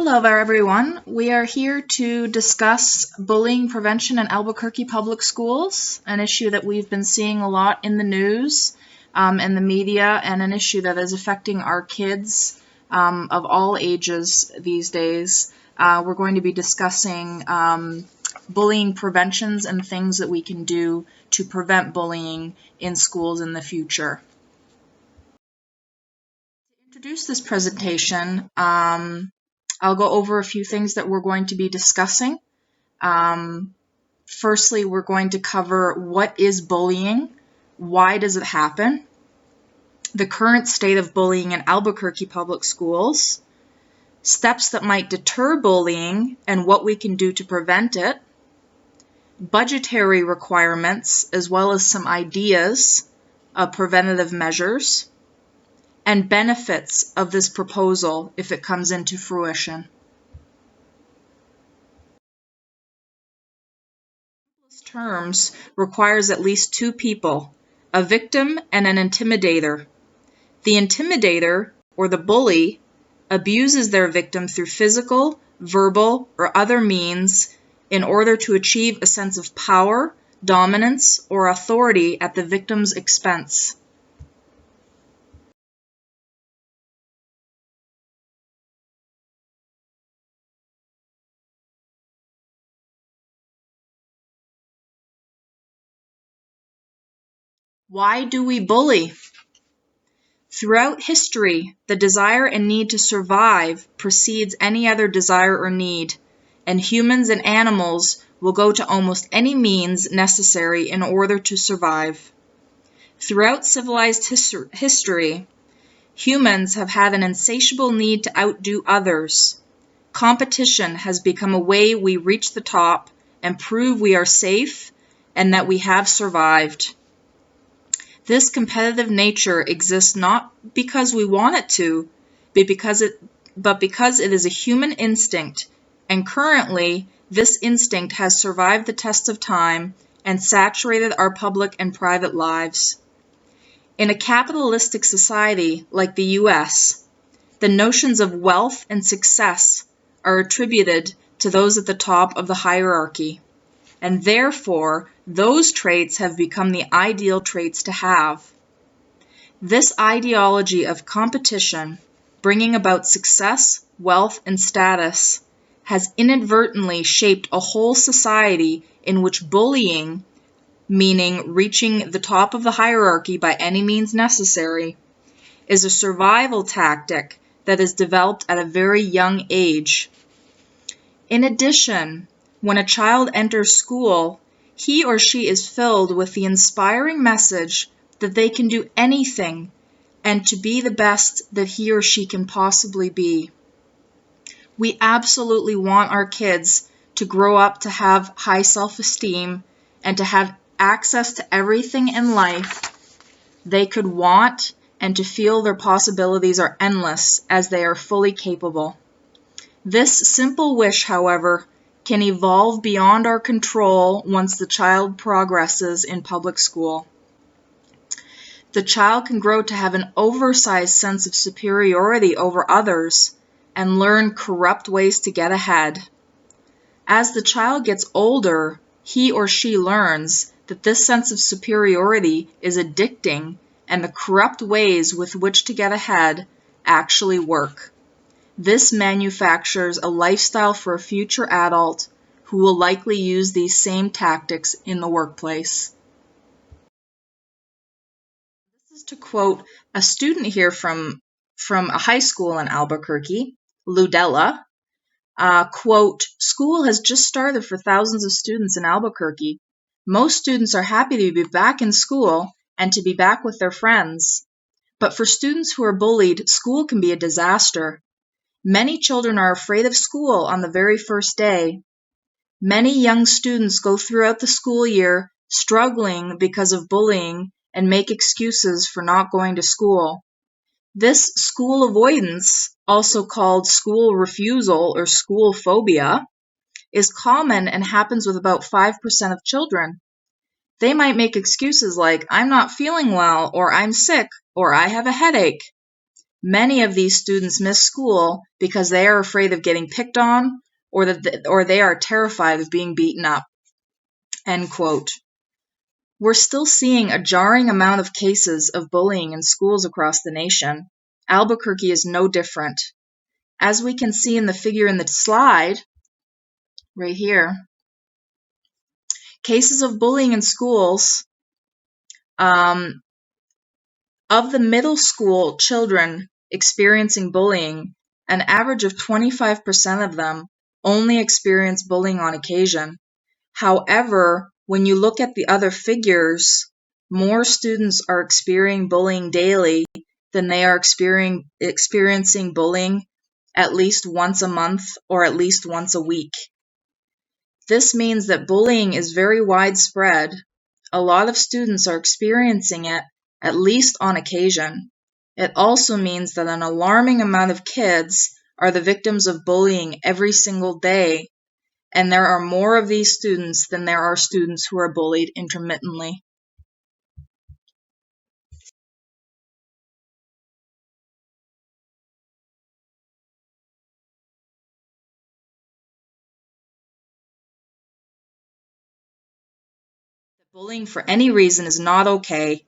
Hello there, everyone. We are here to discuss bullying prevention in Albuquerque Public Schools, an issue that we've been seeing a lot in the news and the media, and an issue that is affecting our kids of all ages these days. We're going to be discussing bullying preventions and things that we can do to prevent bullying in schools in the future. To introduce this presentation, I'll go over a few things that we're going to be discussing. Firstly, we're going to cover what is bullying, why does it happen, the current state of bullying in Albuquerque Public Schools, steps that might deter bullying and what we can do to prevent it, budgetary requirements, as well as some ideas of preventative measures, and benefits of this proposal if it comes into fruition. Terms requires at least two people, a victim and an intimidator. The intimidator, or the bully, abuses their victim through physical, verbal, or other means in order to achieve a sense of power, dominance, or authority at the victim's expense. Why do we bully? Throughout history, the desire and need to survive precedes any other desire or need, and humans and animals will go to almost any means necessary in order to survive. Throughout civilized history, humans have had an insatiable need to outdo others. Competition has become a way we reach the top and prove we are safe and that we have survived. This competitive nature exists not because we want it to, but because it is a human instinct, and currently this instinct has survived the test of time and saturated our public and private lives. In a capitalistic society like the US, the notions of wealth and success are attributed to those at the top of the hierarchy, and therefore those traits have become the ideal traits to have. This ideology of competition, bringing about success, wealth, and status, has inadvertently shaped a whole society in which bullying, meaning reaching the top of the hierarchy by any means necessary, is a survival tactic that is developed at a very young age. In addition, when a child enters school, he or she is filled with the inspiring message that they can do anything and to be the best that he or she can possibly be. We absolutely want our kids to grow up to have high self-esteem and to have access to everything in life they could want and to feel their possibilities are endless as they are fully capable. This simple wish, however, can evolve beyond our control once the child progresses in public school. The child can grow to have an oversized sense of superiority over others and learn corrupt ways to get ahead. As the child gets older, he or she learns that this sense of superiority is addicting and the corrupt ways with which to get ahead actually work. This manufactures a lifestyle for a future adult who will likely use these same tactics in the workplace. This is to quote a student here from a high school in Albuquerque, Ludella. Quote, "School has just started for thousands of students in Albuquerque. Most students are happy to be back in school and to be back with their friends. But for students who are bullied, school can be a disaster. Many children are afraid of school on the very first day. Many young students go throughout the school year struggling because of bullying and make excuses for not going to school. This school avoidance, also called school refusal or school phobia, is common and happens with about 5% of children. They might make excuses like, 'I'm not feeling well,' or 'I'm sick,' or 'I have a headache.' Many of these students miss school because they are afraid of getting picked on or they are terrified of being beaten up." End quote. We're still seeing a jarring amount of cases of bullying in schools across the nation. Albuquerque is no different. As we can see in the figure in the slide, right here, cases of bullying in schools, of the middle school children experiencing bullying, an average of 25% of them only experience bullying on occasion. However, when you look at the other figures, more students are experiencing bullying daily than they are experiencing bullying at least once a month or at least once a week. This means that bullying is very widespread. A lot of students are experiencing it at least on occasion. It also means that an alarming amount of kids are the victims of bullying every single day, and there are more of these students than there are students who are bullied intermittently. Bullying for any reason is not okay.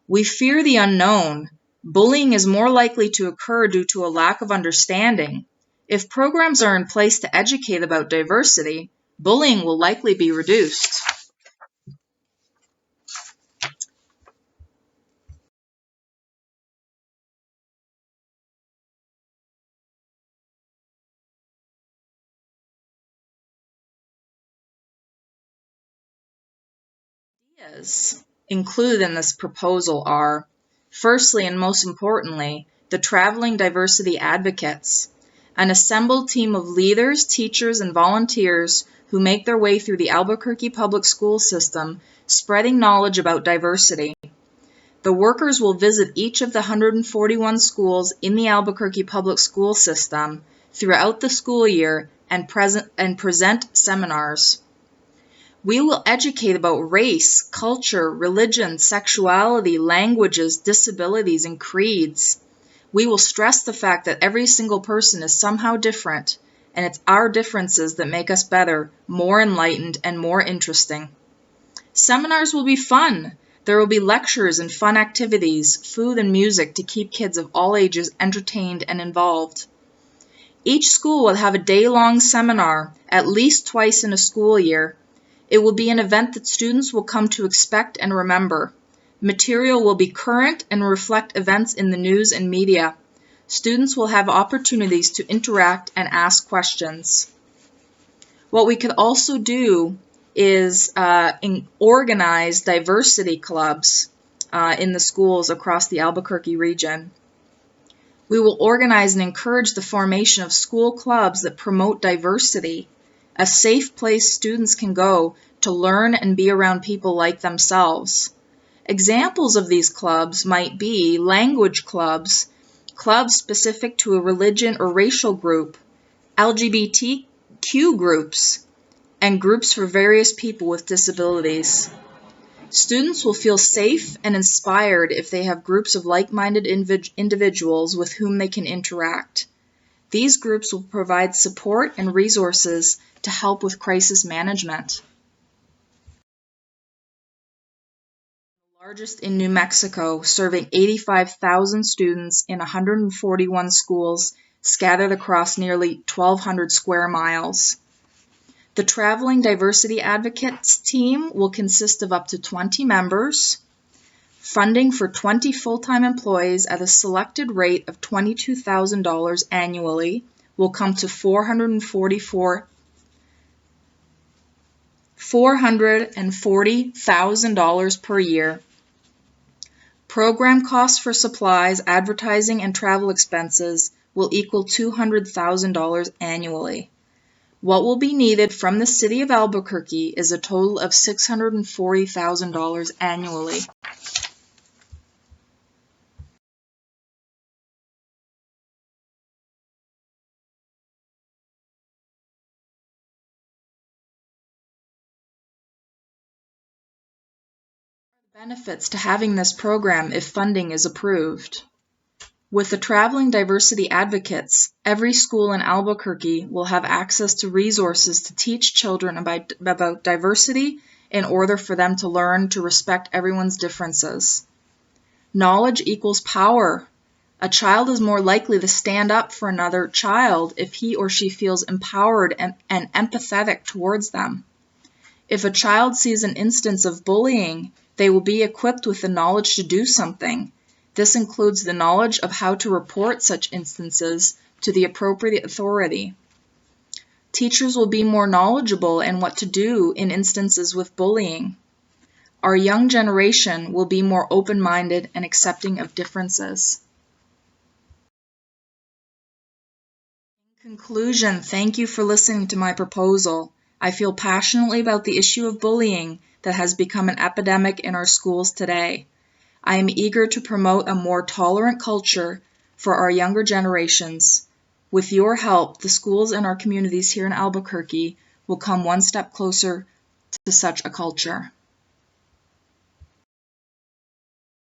We fear the unknown. Bullying is more likely to occur due to a lack of understanding. If programs are in place to educate about diversity, bullying will likely be reduced. Ideas included in this proposal are, firstly and most importantly, the traveling diversity advocates, an assembled team of leaders, teachers, and volunteers who make their way through the Albuquerque public school system, spreading knowledge about diversity. The workers will visit each of the 141 schools in the Albuquerque public school system throughout the school year and present seminars. We will educate about race, culture, religion, sexuality, languages, disabilities, and creeds. We will stress the fact that every single person is somehow different, and it's our differences that make us better, more enlightened, and more interesting. Seminars will be fun. There will be lectures and fun activities, food and music to keep kids of all ages entertained and involved. Each school will have a day-long seminar, at least twice in a school year. It will be an event that students will come to expect and remember. Material will be current and reflect events in the news and media. Students will have opportunities to interact and ask questions. What we could also do is organize diversity clubs in the schools across the Albuquerque region. We will organize and encourage the formation of school clubs that promote diversity, a safe place students can go to learn and be around people like themselves. Examples of these clubs might be language clubs, clubs specific to a religion or racial group, LGBTQ groups, and groups for various people with disabilities. Students will feel safe and inspired if they have groups of like-minded individuals with whom they can interact. These groups will provide support and resources to help with crisis management. The largest in New Mexico, serving 85,000 students in 141 schools scattered across nearly 1,200 square miles. The Traveling Diversity Advocates team will consist of up to 20 members. Funding for 20 full-time employees at a selected rate of $22,000 annually will come to $440,000 per year. Program costs for supplies, advertising, and travel expenses will equal $200,000 annually. What will be needed from the City of Albuquerque is a total of $640,000 annually. Benefits to having this program if funding is approved. With the traveling diversity advocates, every school in Albuquerque will have access to resources to teach children about diversity in order for them to learn to respect everyone's differences. Knowledge equals power. A child is more likely to stand up for another child if he or she feels empowered and empathetic towards them. If a child sees an instance of bullying, they will be equipped with the knowledge to do something. This includes the knowledge of how to report such instances to the appropriate authority. Teachers will be more knowledgeable in what to do in instances with bullying. Our young generation will be more open-minded and accepting of differences. In conclusion, thank you for listening to my proposal. I feel passionately about the issue of bullying that has become an epidemic in our schools today. I am eager to promote a more tolerant culture for our younger generations. With your help, the schools in our communities here in Albuquerque will come one step closer to such a culture.